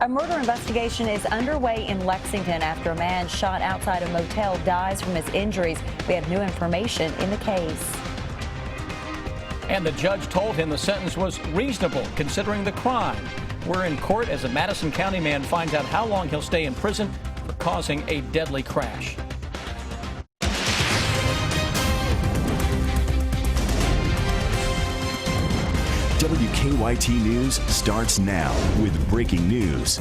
A murder investigation is underway in Lexington after a man shot outside a motel dies from his injuries. We have new information in the case. And the judge told him the sentence was reasonable considering the crime. We're in court as a Madison County man finds out how long he'll stay in prison for causing a deadly crash. WKYT News starts now with breaking news.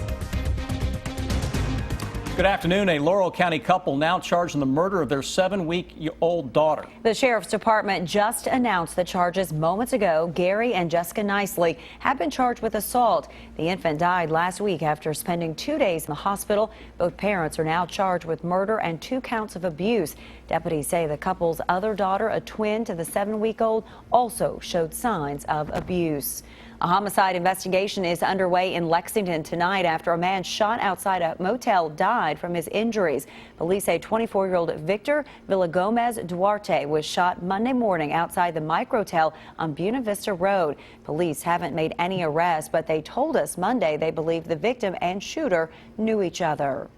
Good afternoon. A Laurel County couple now charged in the murder of their 7-week-old daughter. The Sheriff's Department just announced the charges moments ago. Gary and Jessica Nicely have been charged with assault. The infant died last week after spending 2 days in the hospital. Both parents are now charged with murder and 2 counts of abuse. Deputies say the couple's other daughter, a twin to the 7-week-old, also showed signs of abuse. A homicide investigation is underway in Lexington tonight after a man shot outside a motel died from his injuries. Police say 24-year-old Victor Villagomez Duarte was shot Monday morning outside the Microtel on Buena Vista Road. Police haven't made any arrests, but they told us Monday they believe the victim and shooter knew each other.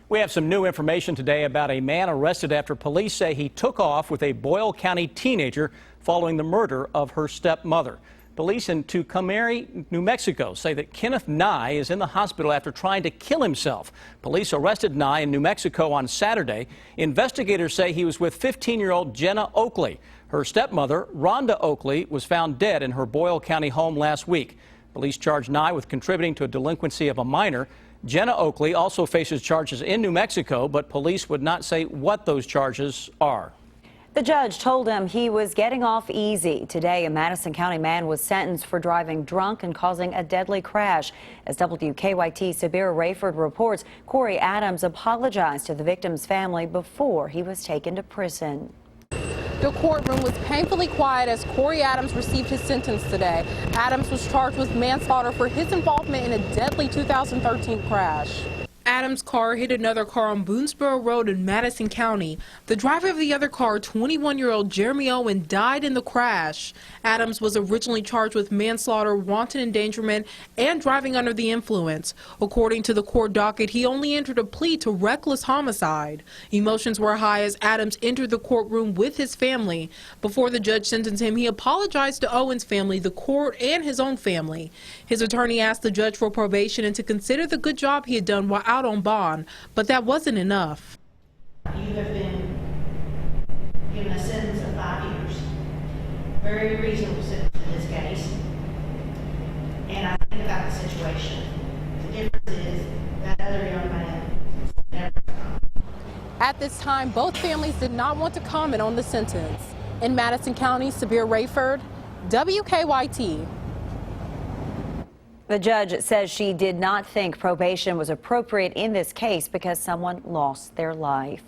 We have some new information today about a man arrested after police say he took off with a Boyle County teenager following the murder of her stepmother. Police in Tucumcari, New Mexico say that Kenneth Nye is in the hospital after trying to kill himself. Police arrested Nye in New Mexico on Saturday. Investigators say he was with 15-year-old Jenna Oakley. Her stepmother, Rhonda Oakley, was found dead in her Boyle County home last week. Police charged Nye with contributing to a delinquency of a minor. Jenna Oakley also faces charges in New Mexico, but police would not say what those charges are. The judge told him he was getting off easy. Today, a Madison County man was sentenced for driving drunk and causing a deadly crash. As WKYT Sabira Rayford reports, Corey Adams apologized to the victim's family before he was taken to prison. The courtroom was painfully quiet as Corey Adams received his sentence today. Adams was charged with manslaughter for his involvement in a deadly 2013 crash. Adams' car hit another car on Boonesboro Road in Madison County. The driver of the other car, 21-year-old Jeremy Owen, died in the crash. Adams was originally charged with manslaughter, wanton endangerment, and driving under the influence. According to the court docket, he only entered a plea to reckless homicide. Emotions were high as Adams entered the courtroom with his family. Before the judge sentenced him, he apologized to Owen's family, the court, and his own family. His attorney asked the judge for probation and to consider the good job he had done while out on bond, but that wasn't enough. You have been given a sentence of 5 years. Very reasonable sentence in this case. And I think about the situation. The difference is that other young man never come. At this time, both families did not want to comment on the sentence. In Madison County, Sabir Rayford, WKYT. The judge says she did not think probation was appropriate in this case because someone lost their life.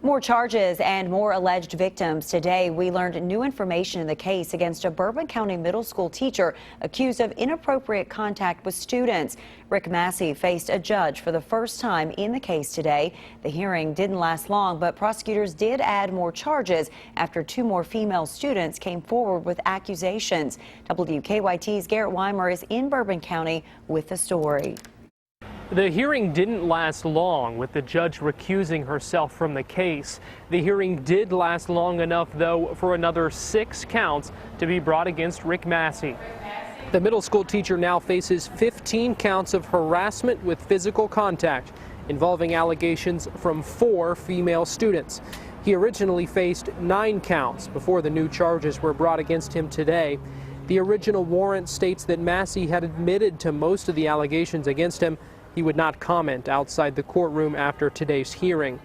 More charges and more alleged victims. Today, we learned new information in the case against a Bourbon County middle school teacher accused of inappropriate contact with students. Rick Massey faced a judge for the first time in the case today. The hearing didn't last long, but prosecutors did add more charges after 2 more female students came forward with accusations. WKYT's Garrett Weimer is in Bourbon County with the story. The hearing didn't last long, with the judge recusing herself from the case. The hearing did last long enough, though, for another 6 counts to be brought against Rick Massey. The middle school teacher now faces 15 counts of harassment with physical contact, involving allegations from 4 female students. He originally faced 9 counts before the new charges were brought against him today. The original warrant states that Massey had admitted to most of the allegations against him. He would not comment outside the courtroom after today's hearing.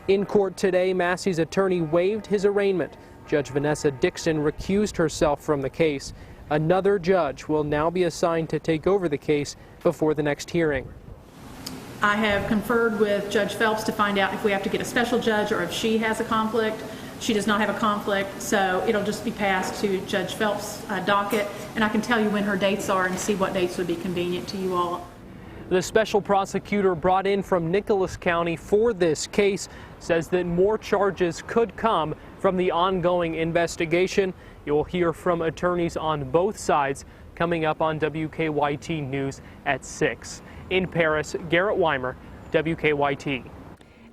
In court today, Massey's attorney waived his arraignment. Judge Vanessa Dickson recused herself from the case. Another judge will now be assigned to take over the case before the next hearing. I have conferred with Judge Phelps to find out if we have to get a special judge or if she has a conflict. She does not have a conflict, so it'll just be passed to Judge Phelps' docket, and I can tell you when her dates are and see what dates would be convenient to you all. The special prosecutor brought in from Nicholas County for this case says that more charges could come from the ongoing investigation. You'll hear from attorneys on both sides coming up on WKYT News at 6. In Paris, Garrett Weimer, WKYT.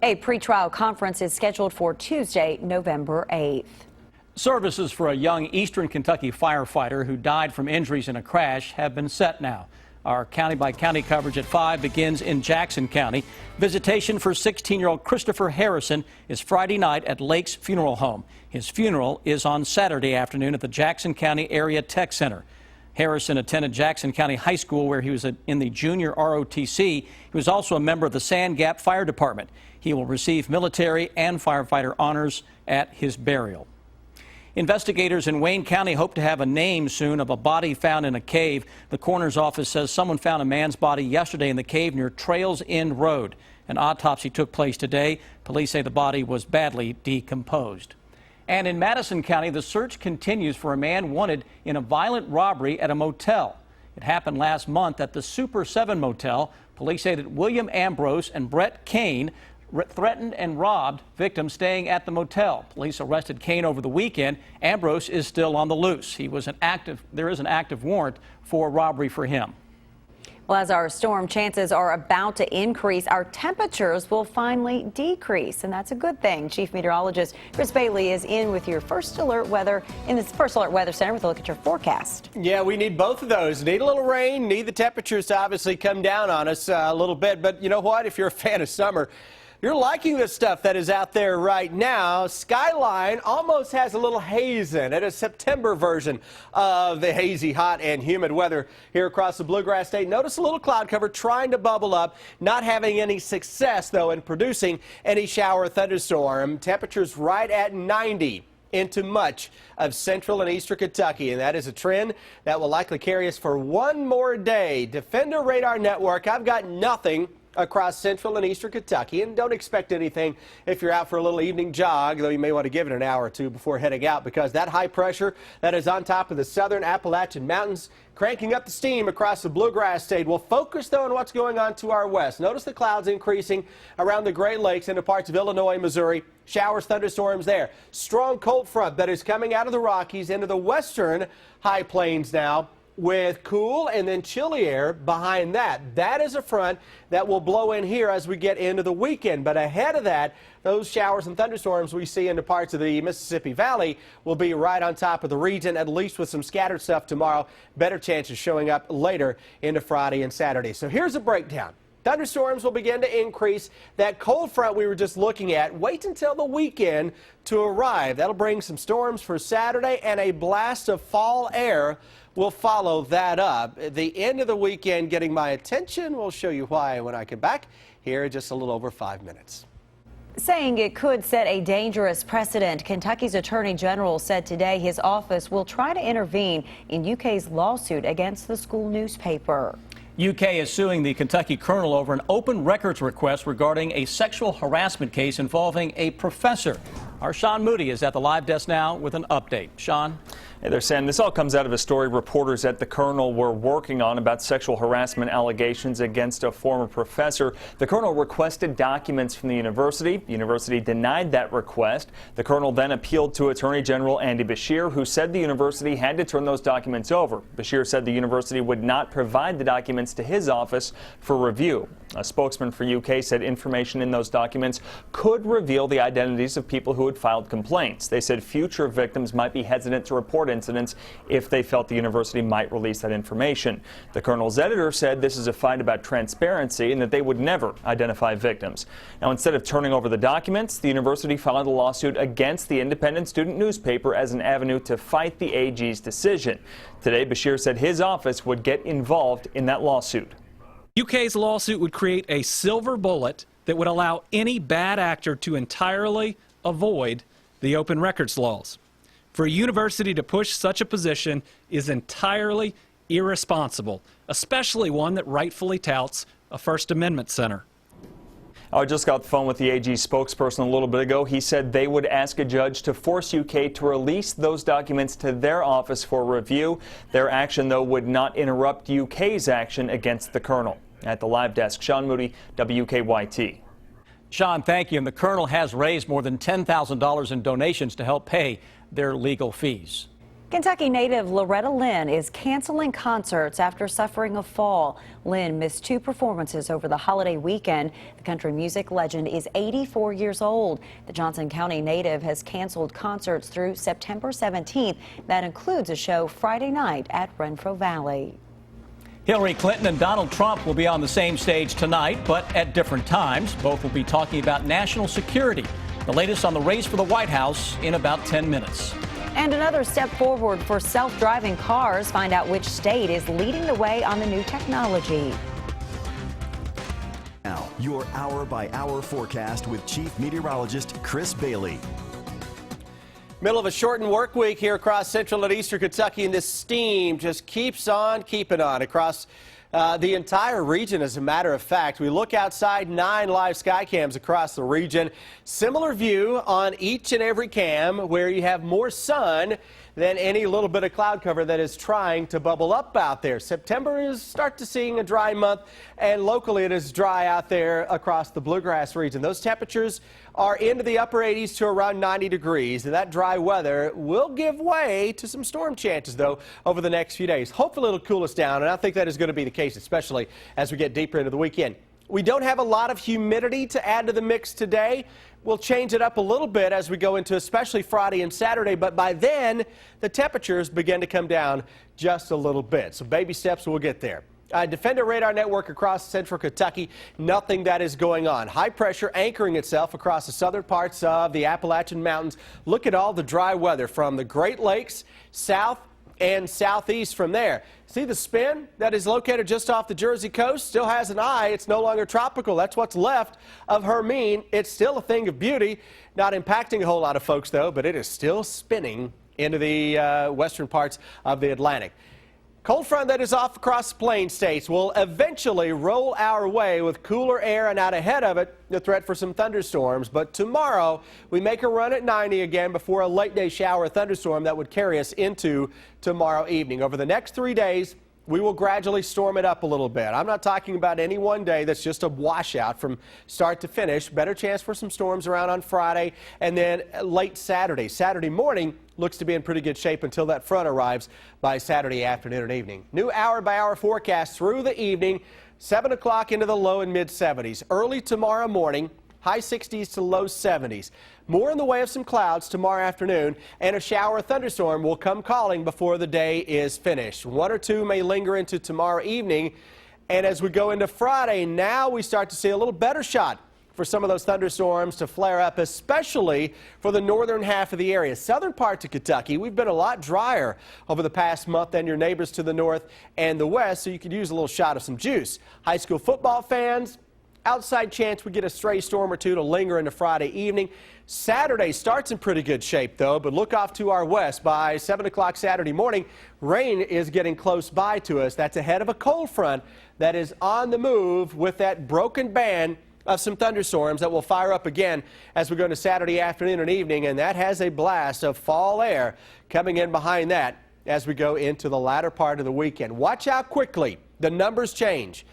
A pretrial conference is scheduled for Tuesday, November 8th. Services for a young Eastern Kentucky firefighter who died from injuries in a crash have been set now. Our county-by-county coverage at 5 begins in Jackson County. Visitation for 16-year-old Christopher Harrison is Friday night at Lake's Funeral Home. His funeral is on Saturday afternoon at the Jackson County Area Tech Center. Harrison attended Jackson County High School, where he was in the junior ROTC. He was also a member of the Sand Gap Fire Department. He will receive military and firefighter honors at his burial. Investigators in Wayne County hope to have a name soon of a body found in a cave. The coroner's office says someone found a man's body yesterday in the cave near Trails End Road. An autopsy took place today. Police say the body was badly decomposed. And in Madison County, the search continues for a man wanted in a violent robbery at a motel. It happened last month at the Super 7 Motel. Police say that William Ambrose and Brett Kane threatened and robbed victims staying at the motel. Police arrested Kane over the weekend. Ambrose is still on the loose. There is an active warrant for robbery for him. Well, as our storm chances are about to increase, our temperatures will finally decrease, and that's a good thing. Chief Meteorologist Chris Bailey is in with your First Alert Weather in this First Alert Weather Center with a look at your forecast. Yeah, we need both of those. Need a little rain, need the temperatures to obviously come down on us a little bit. But you know what? If you're a fan of summer, you're liking the stuff that is out there right now. Skyline almost has a little haze in it, a September version of the hazy, hot, and humid weather here across the Bluegrass State. Notice a little cloud cover trying to bubble up, not having any success, though, in producing any shower or thunderstorm. Temperatures right at 90 into much of central and eastern Kentucky, and that is a trend that will likely carry us for one more day. Defender Radar Network, I've got nothing across central and eastern Kentucky, and don't expect anything if you're out for a little evening jog, though you may want to give it an hour or two before heading out, because that high pressure that is on top of the southern Appalachian Mountains cranking up the steam across the Bluegrass State. We'll focus, though, on what's going on to our west. Notice the clouds increasing around the Great Lakes into parts of Illinois, Missouri. Showers, thunderstorms there. Strong cold front that is coming out of the Rockies into the western high plains now, with cool and then chilly air behind that. That is a front that will blow in here as we get into the weekend. But ahead of that, those showers and thunderstorms we see into parts of the Mississippi Valley will be right on top of the region, at least with some scattered stuff tomorrow. Better chances showing up later into Friday and Saturday. So here's a breakdown. Thunderstorms will begin to increase. That cold front we were just looking at, wait until the weekend to arrive. That'll bring some storms for Saturday, and a blast of fall air will follow that up. The end of the weekend getting my attention. We'll show you why when I come back here in just a little over 5 minutes. Saying it could set a dangerous precedent, Kentucky's Attorney General said today his office will try to intervene in UK's lawsuit against the school newspaper. UK is suing the Kentucky Colonel over an open records request regarding a sexual harassment case involving a professor. Our Sean Moody is at the live desk now with an update. Sean? Hey there, Sam. This all comes out of a story reporters at the Colonel were working on about sexual harassment allegations against a former professor. The Colonel requested documents from the university. The university denied that request. The Colonel then appealed to Attorney General Andy Beshear, who said the university had to turn those documents over. Beshear said the university would not provide the documents to his office for review. A spokesman for UK said information in those documents could reveal the identities of people who had filed complaints. They said future victims might be hesitant to report incidents if they felt the university might release that information. The Colonel's editor said this is a fight about transparency and that they would never identify victims. Now, instead of turning over the documents, the university filed a lawsuit against the independent student newspaper as an avenue to fight the AG's decision. Today, Beshear said his office would get involved in that lawsuit. UK's lawsuit would create a silver bullet that would allow any bad actor to entirely avoid the open records laws. For a university to push such a position is entirely irresponsible, especially one that rightfully touts a First Amendment center. I just got the phone with the AG's spokesperson a little bit ago. He said they would ask a judge to force UK to release those documents to their office for review. Their action, though, would not interrupt UK's action against the Colonel. At the live desk, Sean Moody, WKYT. Sean, thank you. And the Colonel has raised more than $10,000 in donations to help pay their legal fees. Kentucky native Loretta Lynn is canceling concerts after suffering a fall. Lynn missed 2 performances over the holiday weekend. The country music legend is 84 years old. The Johnson County native has canceled concerts through September 17th. That includes a show Friday night at Renfro Valley. Hillary Clinton and Donald Trump will be on the same stage tonight, but at different times. Both will be talking about national security. The latest on the race for the White House in about 10 minutes. And another step forward for self-driving cars. Find out which state is leading the way on the new technology. Now, your hour-by-hour forecast with Chief Meteorologist Chris Bailey. Middle of a shortened work week here across central and eastern Kentucky, and this steam just keeps on keeping on across the entire region. As a matter of fact, we look outside, 9 live sky cams across the region. Similar view on each and every cam, where you have more sun than any little bit of cloud cover that is trying to bubble up out there. September is start to seeing a dry month, and locally it is dry out there across the bluegrass region. Those temperatures are into the upper 80s to around 90 degrees, and that dry weather will give way to some storm chances, though, over the next few days. Hopefully it'll cool us down, and I think that is going to be the case, especially as we get deeper into the weekend. We don't have a lot of humidity to add to the mix today. We'll change it up a little bit as we go into especially Friday and Saturday, but by then the temperatures begin to come down just a little bit. So baby steps, we'll get there. Defender radar network across central Kentucky, nothing that is going on. High pressure anchoring itself across the southern parts of the Appalachian Mountains. Look at all the dry weather from the Great Lakes south and southeast from there. See the spin that is located just off the Jersey coast? Still has an eye. It's no longer tropical. That's what's left of Hermine. It's still a thing of beauty. Not impacting a whole lot of folks, though, but it is still spinning into the western parts of the Atlantic. Cold front that is off across the plain states will eventually roll our way with cooler air, and out ahead of it, the threat for some thunderstorms. But tomorrow, we make a run at 90 again before a late day shower thunderstorm that would carry us into tomorrow evening. Over the next 3 days, we will gradually storm it up a little bit. I'm not talking about any one day that's just a washout from start to finish. Better chance for some storms around on Friday, and then late Saturday. Saturday morning looks to be in pretty good shape until that front arrives by Saturday afternoon and evening. New hour-by-hour forecast through the evening, 7 o'clock into the low and mid-70s. Early tomorrow morning, high 60s to low 70s. More in the way of some clouds tomorrow afternoon, and a shower thunderstorm will come calling before the day is finished. 1 or 2 may linger into tomorrow evening, and as we go into Friday, now we start to see a little better shot for some of those thunderstorms to flare up, especially for the northern half of the area. Southern parts of Kentucky, we've been a lot drier over the past month than your neighbors to the north and the west, so you could use a little shot of some juice. High school football fans, outside chance we get a stray storm or 2 to linger into Friday evening. Saturday starts in pretty good shape, though, but look off to our west. By 7 o'clock Saturday morning, rain is getting close by to us. That's ahead of a cold front that is on the move with that broken band of some thunderstorms that will fire up again as we go into Saturday afternoon and evening, and that has a blast of fall air coming in behind that as we go into the latter part of the weekend. Watch out quickly. The numbers change.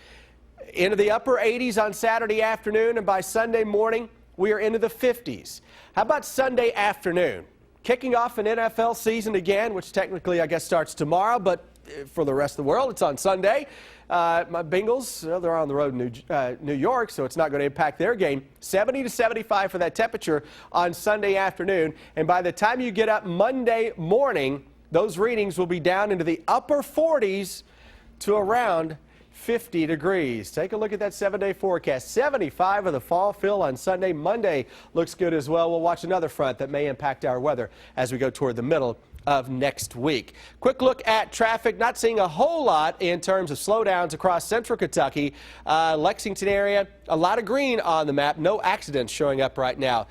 Into the upper 80s on Saturday afternoon, and by Sunday morning, we are into the 50s. How about Sunday afternoon? Kicking off an NFL season again, which technically I guess starts tomorrow, but for the rest of the world, it's on Sunday. My Bengals, they're on the road in New York, so it's not going to impact their game. 70 to 75 for that temperature on Sunday afternoon. And by the time you get up Monday morning, those readings will be down into the upper 40s to around 50 degrees. Take a look at that 7-day forecast. 75 of the fall fill on Sunday. Monday looks good as well. We'll watch another front that may impact our weather as we go toward the middle of next week. Quick look at traffic. Not seeing a whole lot in terms of slowdowns across central Kentucky. Lexington area, a lot of green on the map. No accidents showing up right now.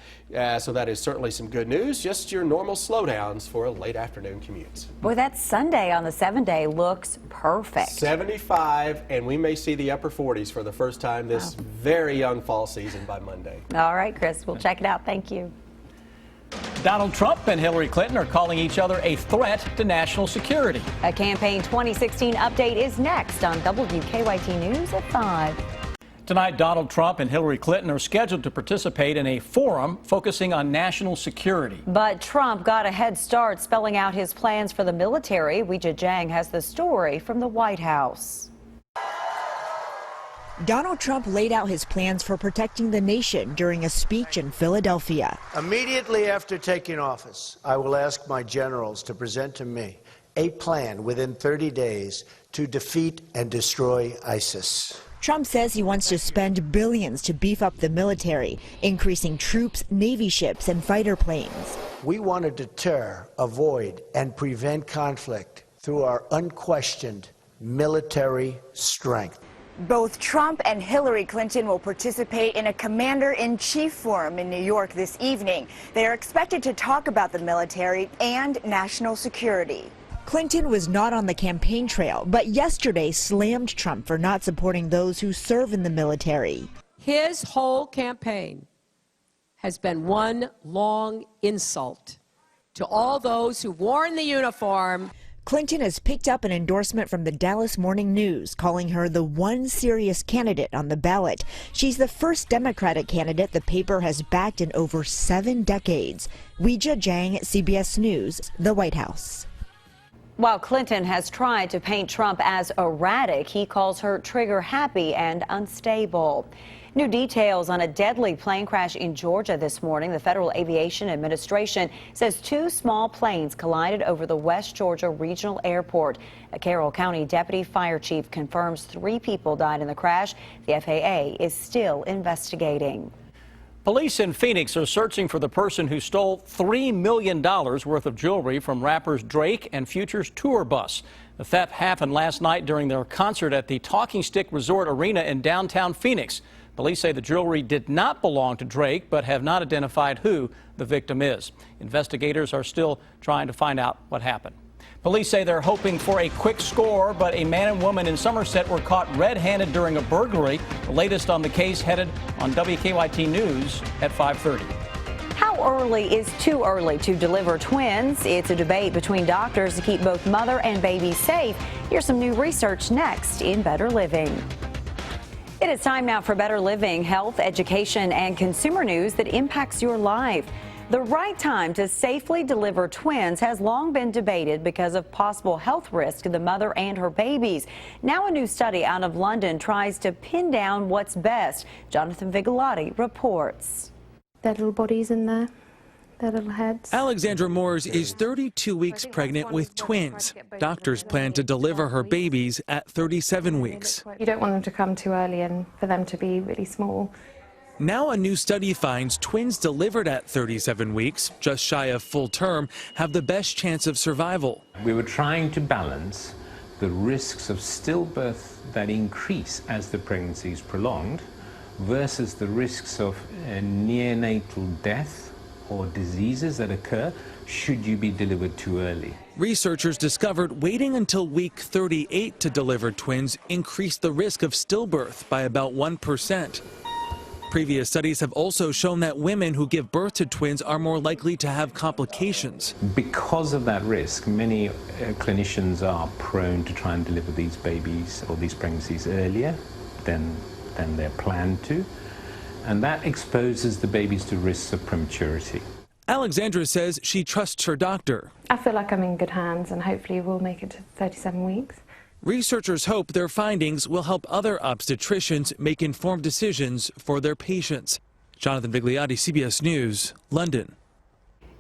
So that is certainly some good news. Just your normal slowdowns for a late afternoon commute. Boy, that Sunday on the 7-day looks perfect. 75, and we may see the upper 40s for the first time this very young fall season by Monday. All right, Chris, we'll check it out. Thank you. Donald Trump and Hillary Clinton are calling each other a threat to national security. A campaign 2016 update is next on WKYT News at 5. Tonight, Donald Trump and Hillary Clinton are scheduled to participate in a forum focusing on national security. But Trump got a head start spelling out his plans for the military. Weijia Jiang has the story from the White House. Donald Trump laid out his plans for protecting the nation during a speech in Philadelphia. Immediately after taking office, I will ask my generals to present to me a plan within 30 days to defeat and destroy ISIS. Trump says he wants to spend billions to beef up the military, increasing troops, Navy ships, and fighter planes. We want to deter, avoid, and prevent conflict through our unquestioned military strength. Both Trump and Hillary Clinton will participate in a commander-in-chief forum in New York this evening. They are expected to talk about the military and national security. Clinton was not on the campaign trail, but yesterday slammed Trump for not supporting those who serve in the military. His whole campaign has been one long insult to all those who wore the uniform. Clinton has picked up an endorsement from the Dallas Morning News, calling her the one serious candidate on the ballot. She's the first Democratic candidate the paper has backed in over 7 decades. Weijia Jiang, CBS News, the White House. While Clinton has tried to paint Trump as erratic, he calls her trigger-happy and unstable. New details on a deadly plane crash in Georgia this morning. The Federal Aviation Administration says 2 small planes collided over the West Georgia Regional Airport. A Carroll County deputy fire chief confirms 3 people died in the crash. The FAA is still investigating. Police in Phoenix are searching for the person who stole $3 million worth of jewelry from rappers Drake and Future's tour bus. The theft happened last night during their concert at the Talking Stick Resort Arena in downtown Phoenix. Police say the jewelry did not belong to Drake, but have not identified who the victim is. Investigators are still trying to find out what happened. Police say they're hoping for a quick score, but a man and woman in Somerset were caught red-handed during a burglary. The latest on the case headed on WKYT News at 5:30. How early is too early to deliver twins? It's a debate between doctors to keep both mother and baby safe. Here's some new research next in Better Living. It is time now for Better Living, health, education, and consumer news that impacts your life. The right time to safely deliver twins has long been debated because of possible health risk to the mother and her babies. Now a new study out of London tries to pin down what's best. Jonathan Vigalotti reports. Their little bodies in there, their little heads. Alexandra Moores is 32 weeks pregnant with twins. Doctors plan to deliver her babies at 37 weeks. You don't want them to come too early and for them to be really small. Now a new study finds twins delivered at 37 weeks, just shy of full term, have the best chance of survival. We were trying to balance the risks of stillbirth that increase as the pregnancy is prolonged versus the risks of neonatal death or diseases that occur should you be delivered too early. Researchers discovered waiting until week 38 to deliver twins increased the risk of stillbirth by about 1%. Previous studies have also shown that women who give birth to twins are more likely to have complications. Because of that risk, many clinicians are prone to try and deliver these babies or these pregnancies earlier than they're planned to, and that exposes the babies to risks of prematurity. Alexandra says she trusts her doctor. I feel like I'm in good hands and hopefully we'll make it to 37 weeks. Researchers hope their findings will help other obstetricians make informed decisions for their patients. Jonathan Vigliotti, CBS News, London.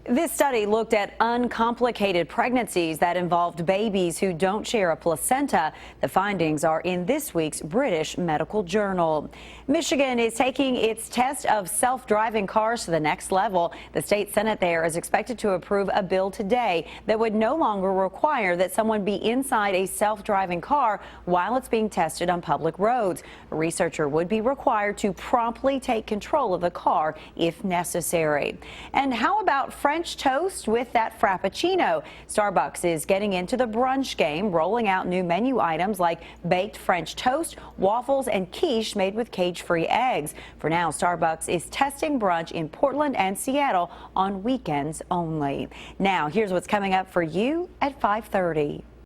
This study looked at uncomplicated pregnancies that involved babies who don't share a placenta. The findings are in this week's British Medical Journal. Michigan is taking its test of self-driving cars to the next level. The state Senate there is expected to approve a bill today that would no longer require that someone be inside a self-driving car while it's being tested on public roads. A researcher would be required to promptly take control of the car if necessary. And how about French toast with that Frappuccino? Starbucks is getting into the brunch game, rolling out new menu items like baked French toast, waffles, and quiche made with cage-free eggs. For now, Starbucks is testing brunch in Portland and Seattle on weekends only. Now, here's what's coming up for you at 5:30.